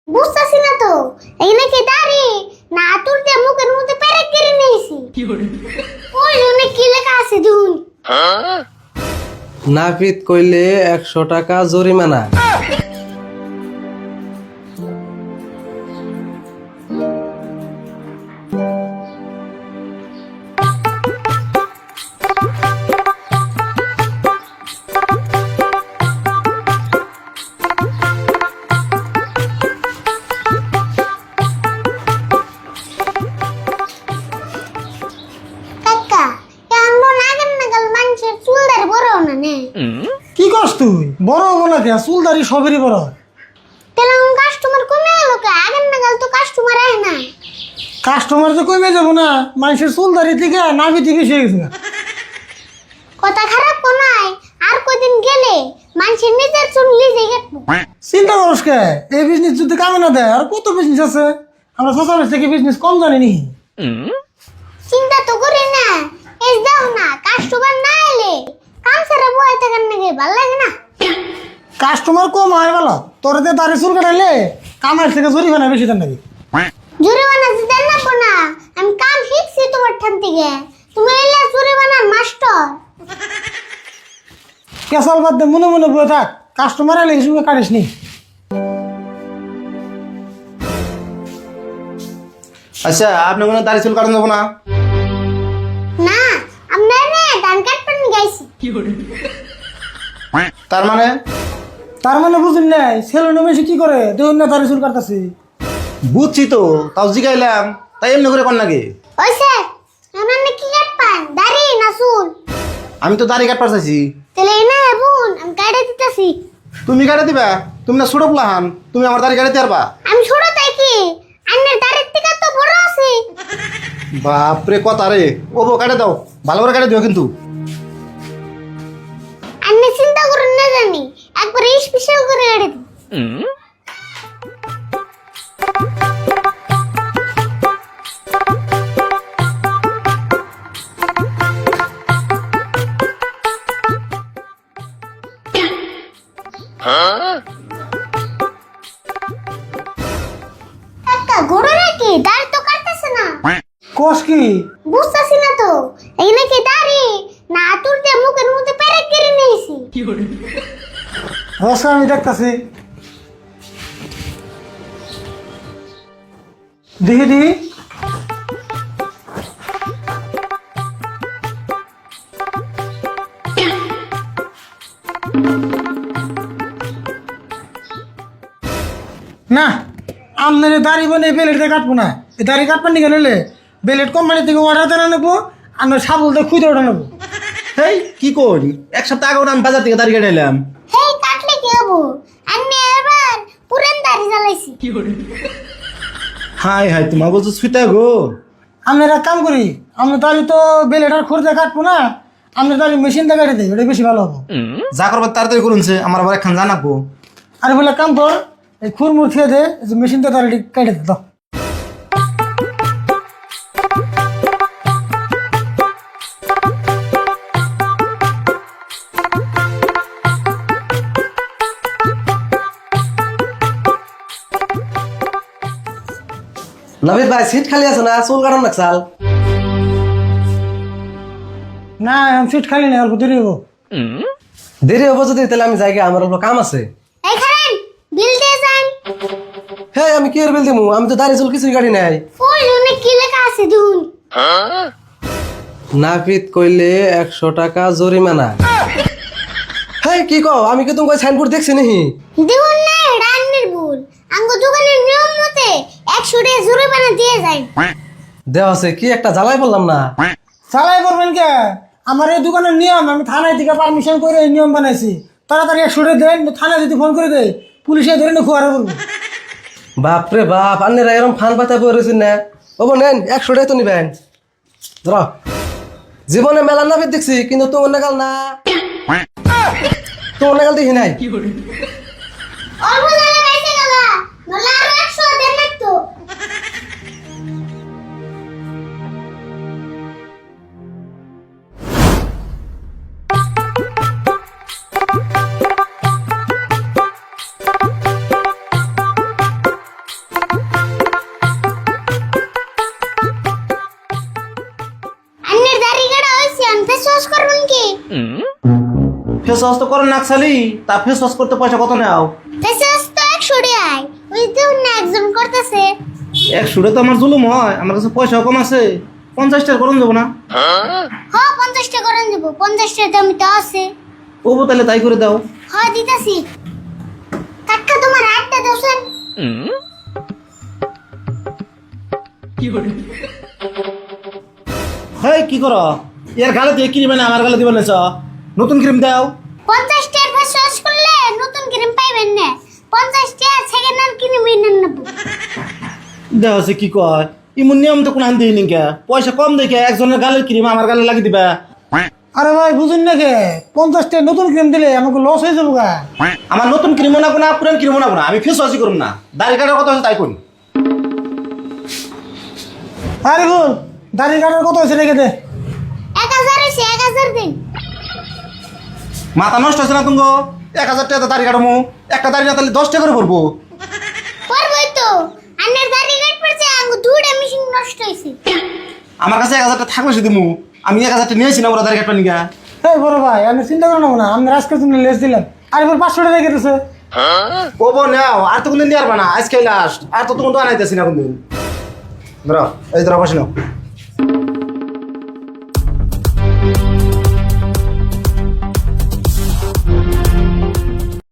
বুঝতাছি না তো এখানে কি দাড়ি না আতুর দিয়ে মুখের মধ্যে পেরেক করে নিয়েছি ওই জন্য কি লেখা আছে দুন নাপিত কইলে 100 টাকা জরিমানা। কাকা কেন নাগেন নাগাল মানুষের চুল দাড়ি বড় না নে কি করছ তুই? বড় হবো না কে? চুলদারি সবেরই বড় হয়। তেলাম কাস্টমার কমে গেল কে আগের নাগাল তো কাস্টমার আয় না কাস্টমার তো কমে যাবো না, মানুষের চুলদারি থেকে নাবিতি বেশি হয়ে গেছে। কথা খারাপ কো নাই আর কয়দিন গেলে মানুষের নিজের চুল নিজে কাটবো চিন্তা করস কে? এই বিজনেস যদি কামে না দেয় আর কত বিজনেস আছে, আমরা সোশ্যাল থেকে বিজনেস কম জানি নি। চিন্তা তো করি না এই দাও না কাস্টমার না এলে কাম সারা বয়ে থাকার নাকি ভাল লাগে না কাস্টমার কম হয় বলো, তোর যে দাড়ি চুল কাটাইলে কামের থেকে জরিমানা বেশি দেন নাকি? জরিমানা দিতে না না আমি কাম শিখছি তোমার ঠান থেকে তুমি এলে জরিমানার মাস্টার কেসাল বাদ দে, মনে মনে বয়ে থাক, কাস্টমার এলে হিসেবে কাটিস নি। আচ্ছা, আপনি কোনো দাড়ি চুল কাটান যাবো না? না আমরা রে ধান কাটপান গাইছি তার মানে তার মানে বুঝুন নাই, সেলুনে মেশি কি করে দেখুন না দাড়ি চুল কাটতাছি। বুঝছি তো, তাও জিগাইলাম, তাই এমনি করে কর নাকি? ওই স্যার আমরা কি কাটপান দাড়ি না চুল আমি তো দাড়ি কাটবার চাইছি। তাহলে না বোন আমি কাটে দিতেছি তুমি কাটে দিবা? তুমি না ছোট প্লাহান, তুমি আমার দাড়ি কাটে পারবা? আমি ছোট তাই কি আন্নের দাড়ির থেকে তো বড় আছে বাপরে কথা রে, ও বউ কাটে দাও, ভালো করে কাটে দিও কিন্তু। আন্নে চিন্তা করুন না জানি একবার স্পেশাল করে কাটে দিই কাকা ঘুরে নাকি দাড়ি তো কাটতেছে না কোষ কি? বুঝতেছি না তো এখানে কি দাড়ি না আতুর দিয়ে মুখের মধ্যে পেরেক করে নিয়েছি রসা আমি দেখতাছি, দেখি দেখি। না, আপনার দাড়ি বনে বেলেট দিয়ে কাটবো না। এই দাড়ি কাটবেন নি গেলে বেলেট কোম্পানি থেকে অর্ডার দেওয়া নেবো, আপনার সাবল দিয়ে খুঁজে ওটা নেবো। হেই, কি করি, এক সপ্তাহ আগে আমি বাজার থেকে দাড়ি কেটে এলাম। হেই কাটলে কি হবো আমি এবার পুরান দাড়ি জ্বালাইছি হাই হাই, তোমার বলছো সুইতা গো। আমি এক কাম করি, আপনার দাড়ি তো বেলেট আর খুঁড়তে কাটবো না, আপনার দাড়ি মেশিন দিয়ে কাটে দেয়, ওটা বেশি ভালো হবো। যা করবার তাড়াতাড়ি করুনছে, আমার আবার একখান জানাবো। আর বলে কাম কর, এই খুরমুর খেয়ে দে, মেশিন দিয়ে দাড়ি কেটে দে দাও। নাপিত ভাই সিট খালি আছে না, চুল কাটান নাকসাল। না আমি সিট খালি না, অল্প দেরি হবো। দেরি হবো যদি তাহলে আমি যাই গে, আমার অল্প কাম আছে। এই খান বিল দিয়ে যান হে আমি কি এর বিল দিমু? আমি তো দাড়ি চুল কিছুই কাটি নাই। ওই জন্য কি লেখা আছে দুন নাপিত কইলে 100 টাকা জরিমানা। হ্যাঁ কি কও? আমি কি তোমাকে সাইনবোর্ড দেখছি নাহি? দেখুন না রান্নির ভুল আঙ্গ দোকানের নিয়ম মতে 100 টাকা জরিমানা দিয়ে যায় দেওয়া আছে কি একটা জ্বালাই বললাম না। চালাই করবেন কে? আমার এই দোকানের নিয়ম, আমি থানায় থেকে পারমিশন করে এই নিয়ম বানাইছি। তাড়াতাড়ি 100 টাকা দেন, থানায় যদি ফোন করে দেয় পুলিশে ধরে নিয়ে খুয়ারে বলবো। বাপরে বাপ, আন্নেরা এরম ফান পাতা পড়েছেন না? ওবো নেন 100 টাকা তো নিবেন। ধরো, জীবনে মেলা নাপিত দেখছি কিন্তু তোমার নাগাল না, তোমার নাগাল দেখি নাই। অল্প জায়গা পাইছে গেলা নলে আরো 100 দেন না তো ফেস ওয়াশ তো করেন নাকশালি, তা ফেস ওয়াশ করতে পয়সা কত নাও? ফেসাস তো 100 টাকায় ওই তো না একজন করতেছে। 100 তো আমার জুলুম হয়, আমার কাছে পয়সাও কম আছে। 50 টাকা করুন যাবো না? হ্যাঁ 50 টাকা করেন দেবো, 50 টাকা দাম তো আছে। ও তাহলে তাই করে দাও। হ্যাঁ দিতাছি। কাকা তোমার হাতটা দোসেন। হেই কি করো? এর গালে দিয়ে ক্রিম এনে আমার গালে দিবেন না চ? নতুন ক্রিম দাও। 50 টাকার ফেস ওয়াশ করলে নতুন ক্রিম পাইবেন না। 50 টাকা সেকেন্ড হ্যান্ড ক্রিম কিনে নেব। দেওয়া আছে কি কয়, ইমন নিয়ম তো কোন আন দিই নিকা, পয়সা কম দেখে একজনের গালের ক্রিম আমার গালে লাগিয়ে দিবা। আরে ভাই বুঝুন না কে 50 টাকা নতুন ক্রিম দিলে আমাকে লস হয়ে যাবো গা। আমার নতুন ক্রিমও না না পুরান ক্রিমও না, আমি ফেস ওয়াশই করুন না। দাড়ি কাটার কথা আছে তাই কোন। আরে বল দাড়ি কাটার কত হয়েছে রেখে দে। 1000 হইছে, 1000 দিন। মাথা নষ্ট হয়েছে না তুমি? 1000 টাকা দাড়ি কাটামু, একটা দাড়ি না তাহলে 10 টাকা করে পড়বো। পরবই তো আন্নার দাড়ি কাট পড়ছে, আঙ্গু দুইটা মেশিন নষ্ট হইছে। আমার কাছে 1000 টাকা থাকলে সে দিমু, আমি 1000 টাকা নিয়েছি না ওরা দাড়ি কাটবা নিকা। এই বড় ভাই আমি চিন্তা করে নেবো না, আমি আজকের জন্য লেস দিলাম। আরে বল 500 টাকা রেখে দিছে। ও বো নাও, আর তো কোনদিন নিয়ে আসবা না, আজকে লাস্ট, আর তো তুমি তো আনাইতেছি না কোনদিন। ধরো এই ধরো বসে নাও।